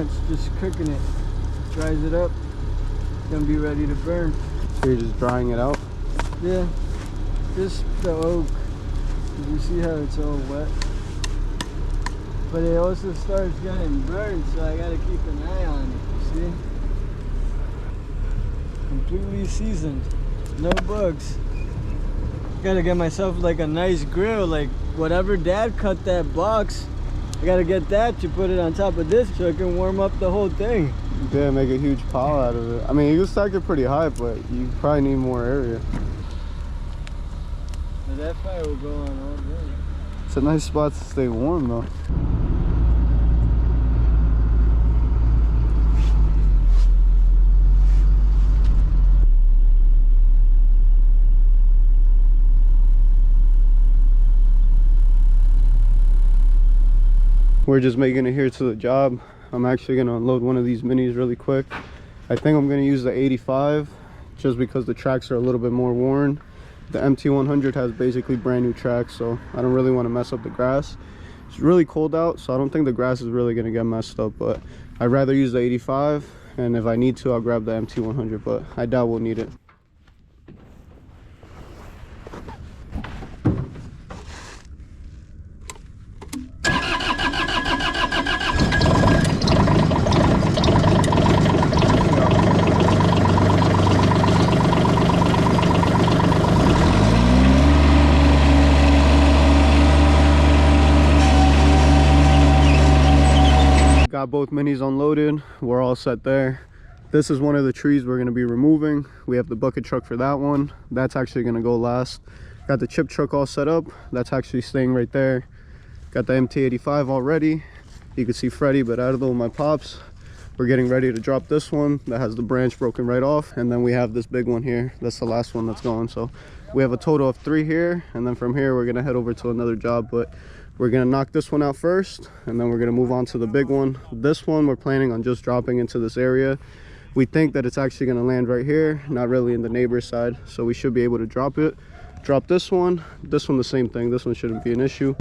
it's just cooking it. Dries it up. It's gonna be ready to burn. So you're just drying it out? Yeah, just the oak. You see how it's all wet? But it also starts getting burned, so I gotta keep an eye on it, you see? Completely seasoned, no bugs. Gotta get myself like a nice grill, like whatever dad cut that box, I gotta get that to put it on top of this so I can warm up the whole thing. Yeah, make a huge pile out of it. I mean, you can stack it pretty high, but you probably need more area. But that fire will go on all day. It's a nice spot to stay warm though. We're just making it here to the job. I'm actually gonna unload one of these minis really quick. I think I'm gonna use the 85 just because the tracks are a little bit more worn. The MT100 has basically brand new tracks, so I don't really want to mess up the grass. It's really cold out, so I don't think the grass is really gonna get messed up, but I'd rather use the 85, and if I need to, I'll grab the MT100, but I doubt we'll need it. Got both minis unloaded. We're all set there. This is one of the trees we're going to be removing. We have the bucket truck for that one. That's actually going to go last. Got the chip truck all set up. That's actually staying right there. Got the MT85 already. You can see Freddy, but out of with my pops. We're getting ready to drop this one that has the branch broken right off, and then we have this big one here. That's the last one that's going. So we have a total of 3 here, and then from here we're going to head over to another job, but we're gonna knock this one out first, and then we're gonna move on to the big one. This one we're planning on just dropping into this area. We think that it's actually gonna land right here, not really in the neighbor's side, so we should be able to drop it. Drop this one the same thing. This one shouldn't be an issue.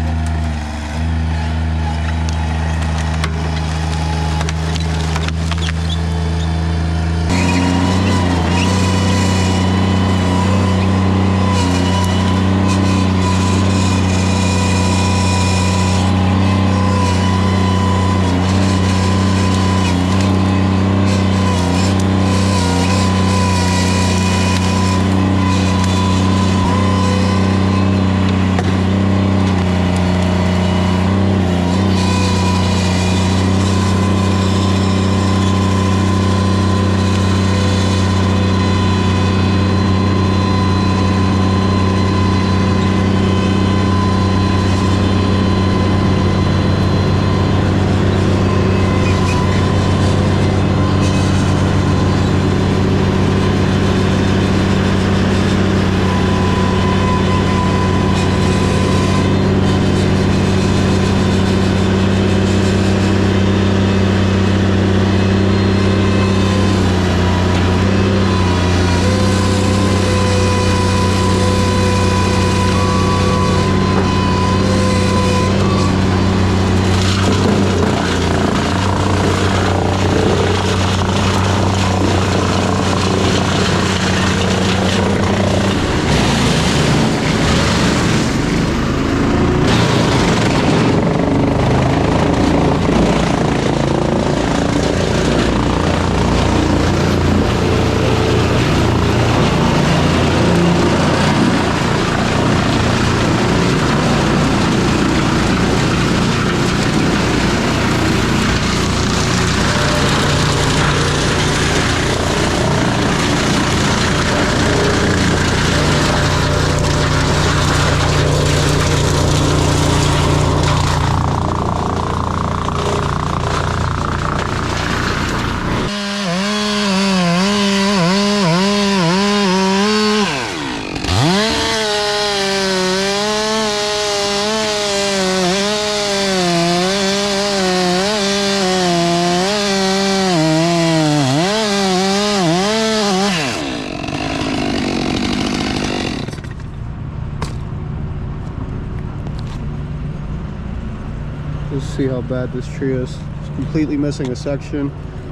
Let's see how bad this tree is. It's completely missing a section.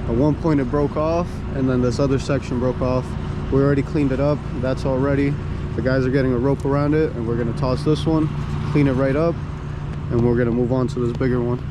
At one point it broke off, and then this other section broke off. We already cleaned it up. That's all ready. The guys are getting a rope around it, and we're gonna toss this one, clean it right up, and we're gonna move on to this bigger one.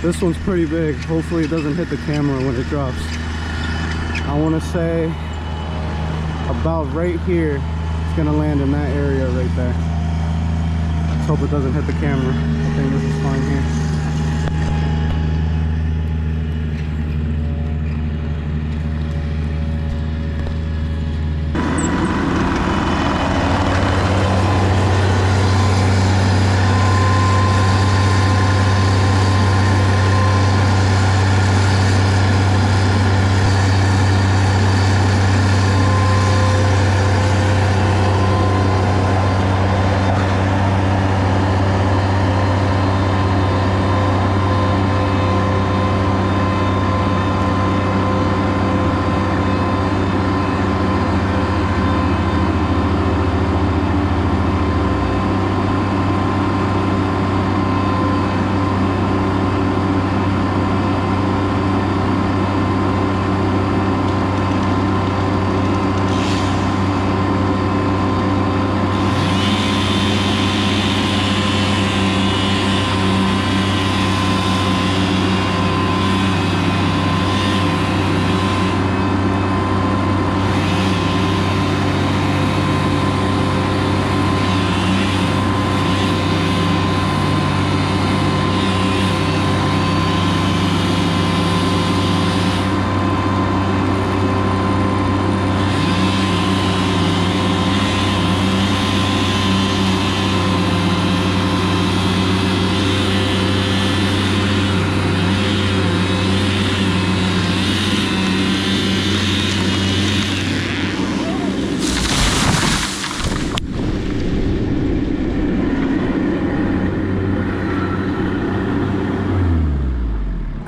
This one's pretty big. Hopefully it doesn't hit the camera when it drops. I want to say about right here. It's gonna land in that area right there. Let's hope it doesn't hit the camera. I think this is fine here.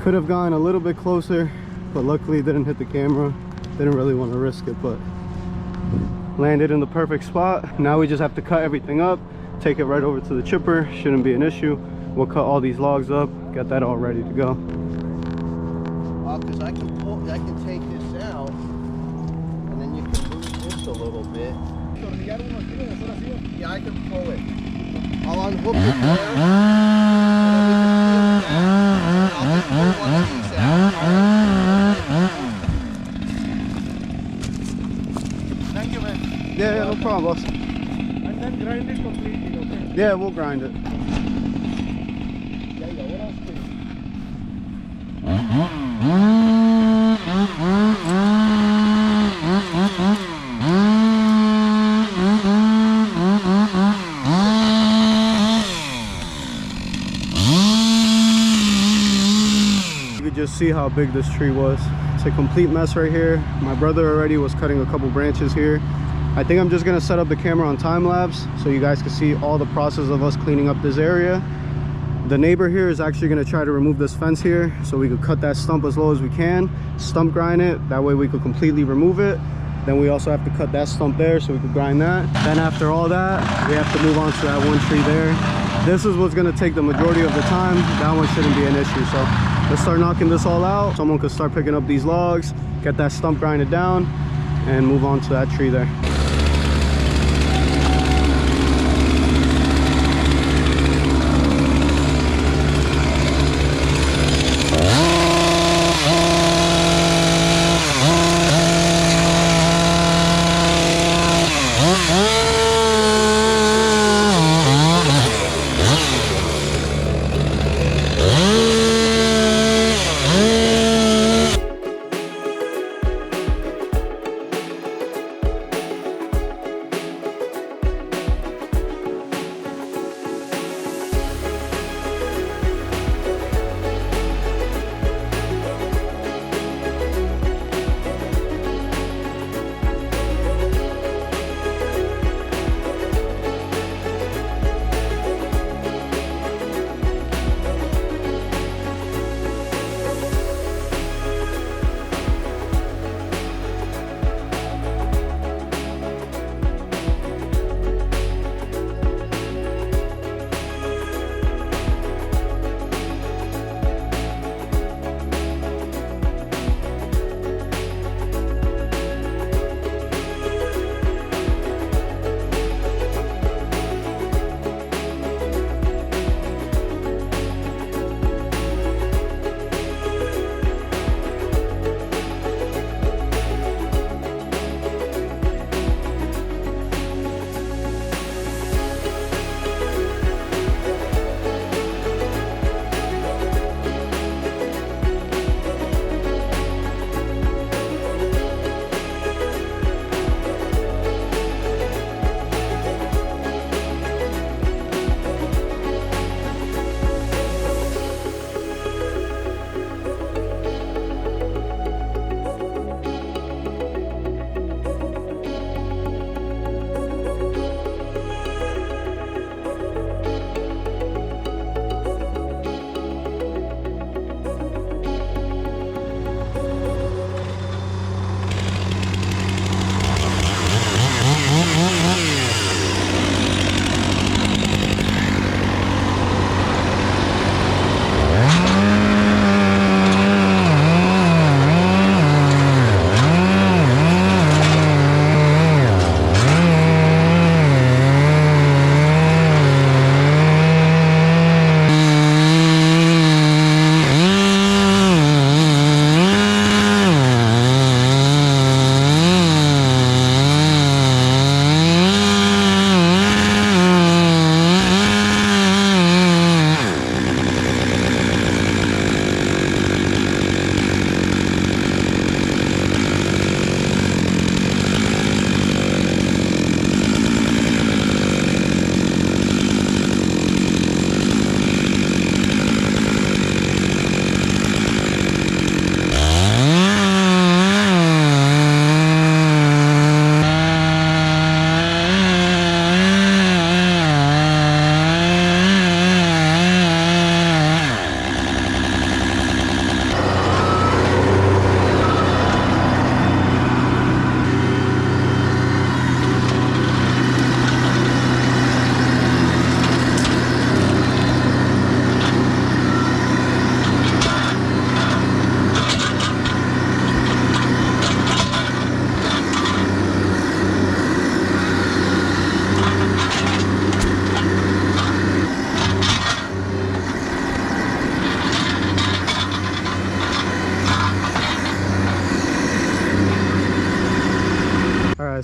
Could have gone a little bit closer, but luckily it didn't hit the camera. Didn't really want to risk it, but landed in the perfect spot. Now we just have to cut everything up, take it right over to the chipper. Shouldn't be an issue. We'll cut all these logs up, get that all ready to go. Because I can take this out, and then you can move this a little bit. Yeah, I can pull it. I'll unhook it now. I'll just pull one piece out. Thank you, man. Yeah, no problem, boss. And then grind it completely, okay? Yeah, we'll grind it. Yeah, what else do you? You could just see how big this tree was. It's a complete mess right here. My brother already was cutting a couple branches here. I think I'm just gonna set up the camera on time lapse so you guys can see all the process of us cleaning up this area. The neighbor here is actually gonna try to remove this fence here so we could cut that stump as low as we can, stump grind it, that way we could completely remove it. Then we also have to cut that stump there so we could grind that. Then after all that, we have to move on to that one tree there. This is what's gonna take the majority of the time. That one shouldn't be an issue. So let's start knocking this all out. Someone could start picking up these logs, get that stump grinded down, and move on to that tree there.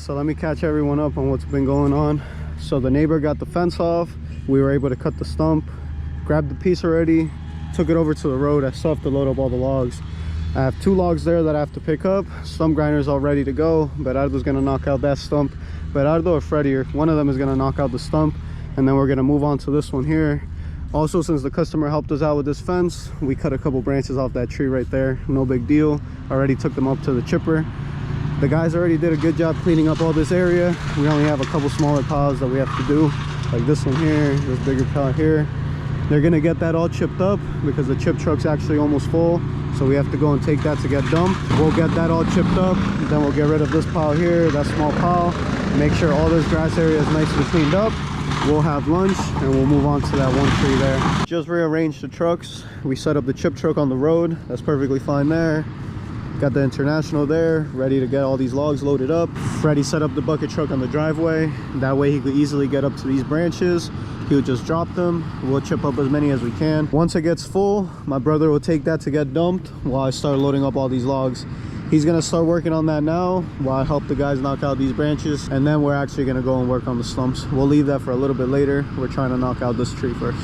So let me catch everyone up on what's been going on. So the neighbor got the fence off. We were able to cut the stump, grabbed the piece already, took it over to the road. I still have to load up all the logs. I have 2 logs there that I have to pick up. Stump grinder's all ready to go. Berardo's gonna knock out that stump. Berardo or Freddy, or one of them is gonna knock out the stump, and then we're gonna move on to this one here. Also, since the customer helped us out with this fence, we cut a couple branches off that tree right there. No big deal. Already took them up to the chipper. The guys already did a good job cleaning up all this area. We only have a couple smaller piles that we have to do, like this one here, this bigger pile here. They're gonna get that all chipped up because the chip truck's actually almost full, so we have to go and take that to get dumped. We'll get that all chipped up, then we'll get rid of this pile here, that small pile, make sure all this grass area is nicely cleaned up. We'll have lunch and we'll move on to that one tree there. Just rearranged the trucks. We set up the chip truck on the road. That's perfectly fine there. Got the International there, ready to get all these logs loaded up. Freddy set up the bucket truck on the driveway. That way he could easily get up to these branches. He'll just drop them. We'll chip up as many as we can. Once it gets full, my brother will take that to get dumped while I start loading up all these logs. He's gonna start working on that now while I help the guys knock out these branches, and then we're actually gonna go and work on the stumps. We'll leave that for a little bit later. We're trying to knock out this tree first.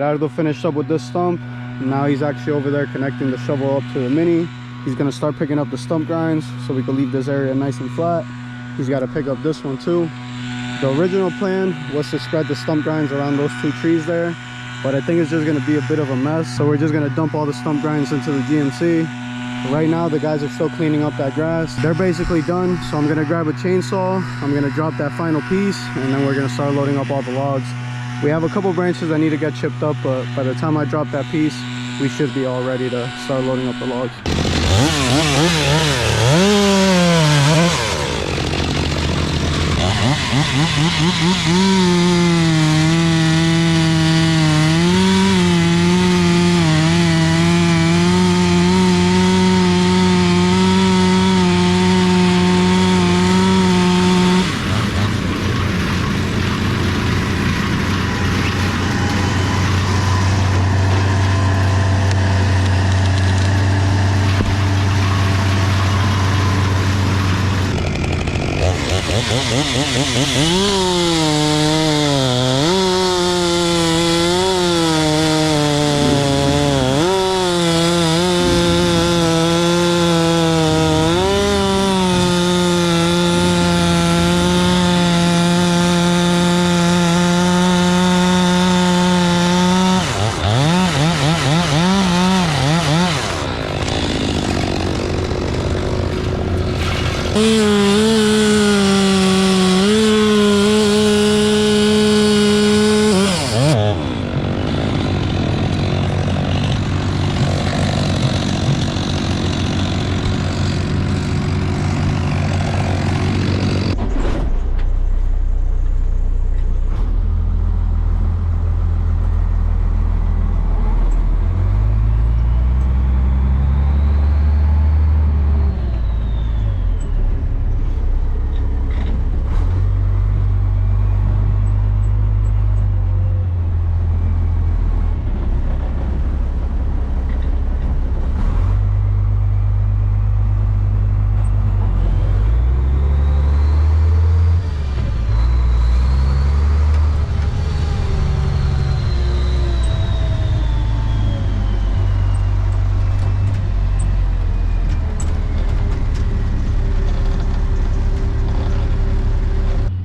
Gerardo finished up with this stump. Now he's actually over there connecting the shovel up to the mini. He's gonna start picking up the stump grinds so we can leave this area nice and flat. He's got to pick up this one too. The original plan was to spread the stump grinds around those 2 trees there, but I think it's just gonna be a bit of a mess. So we're just gonna dump all the stump grinds into the GMC. Right now the guys are still cleaning up that grass. They're basically done, so I'm gonna grab a chainsaw. I'm gonna drop that final piece, and then we're gonna start loading up all the logs. We have a couple branches that need to get chipped up, but by the time I drop that piece, we should be all ready to start loading up the logs.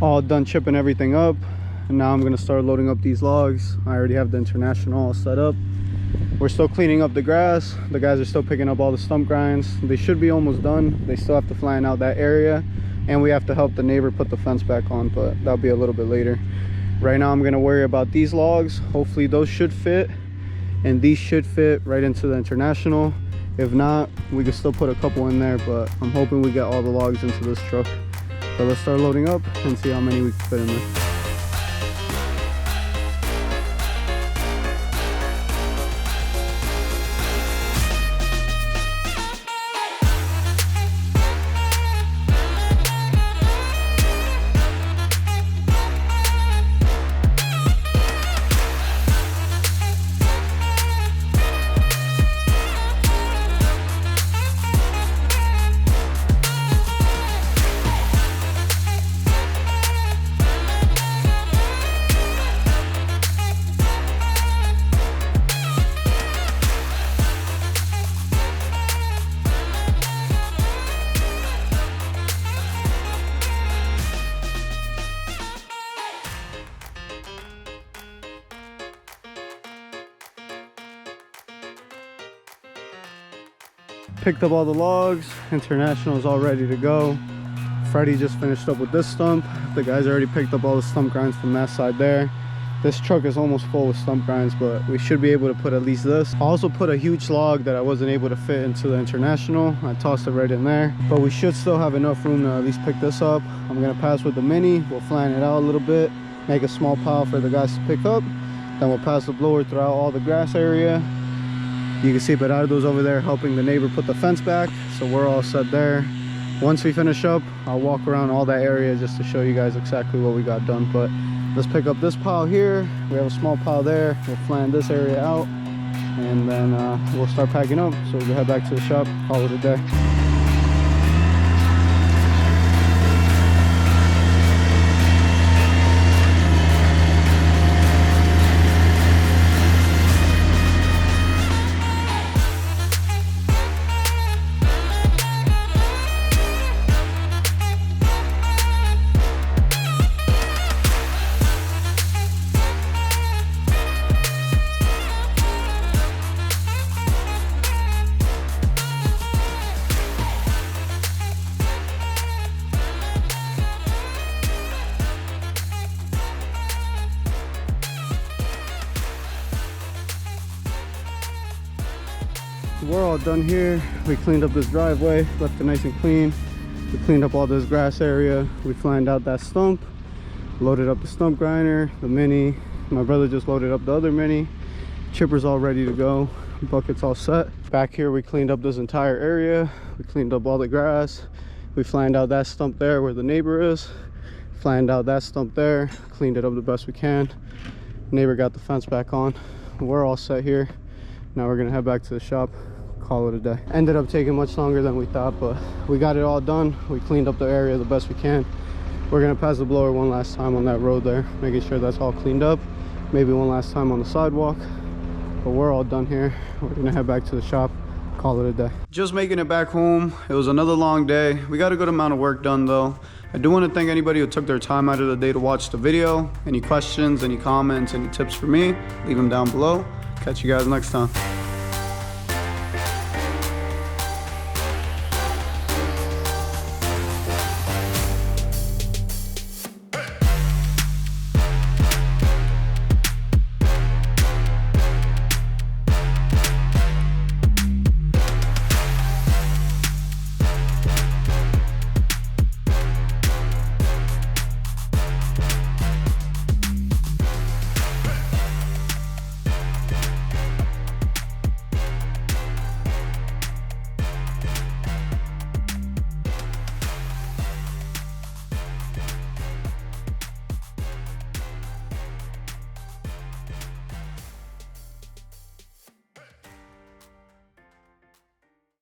All done chipping everything up, and now I'm gonna start loading up these logs. I already have the International all set up. We're still cleaning up the grass. The guys are still picking up all the stump grinds. They should be almost done. They still have to flatten out that area, and we have to help the neighbor put the fence back on, but that'll be a little bit later. Right now I'm gonna worry about these logs. Hopefully those should fit, and these should fit right into the International. If not, we can still put a couple in there, but I'm hoping we get all the logs into this truck. So let's start loading up and see how many we can fit in there. Picked up all the logs. International is all ready to go. Freddy just finished up with this stump. The guys already picked up all the stump grinds from that side there. This truck is almost full with stump grinds, but we should be able to put at least this. I also put a huge log that I wasn't able to fit into the International. I tossed it right in there, but we should still have enough room to at least pick this up. I'm gonna pass with the Mini. We'll flatten it out a little bit, make a small pile for the guys to pick up. Then we'll pass the blower throughout all the grass area. You can see Gerardo's over there helping the neighbor put the fence back, so we're all set there. Once we finish up, I'll walk around all that area just to show you guys exactly what we got done. But let's pick up this pile here. We have a small pile there. We'll flatten this area out, and then we'll start packing up. So we'll head back to the shop, call it a day. all done here. We cleaned up this driveway, left it nice and clean. We cleaned up all this grass area. We flattened out that stump, loaded up the stump grinder, the mini. My brother just loaded up the other mini. Chipper's all ready to go. Bucket's all set. Back here, we cleaned up this entire area. We cleaned up all the grass. We flattened out that stump there where the neighbor is. Flattened out that stump there. Cleaned it up the best we can. Neighbor got the fence back on. We're all set here. Now we're gonna head back to the shop, call it a day. Ended up taking much longer than we thought, but we got it all done. We cleaned up the area the best we can. We're gonna pass the blower one last time on that road there, making sure that's all cleaned up. Maybe one last time on the sidewalk, but we're all done here. We're gonna head back to the shop, call it a day. Just making it back home. It was another long day. We got a good amount of work done though. I do want to thank anybody who took their time out of the day to watch the video. Any questions, any comments, any tips for me, leave them down below. Catch you guys next time.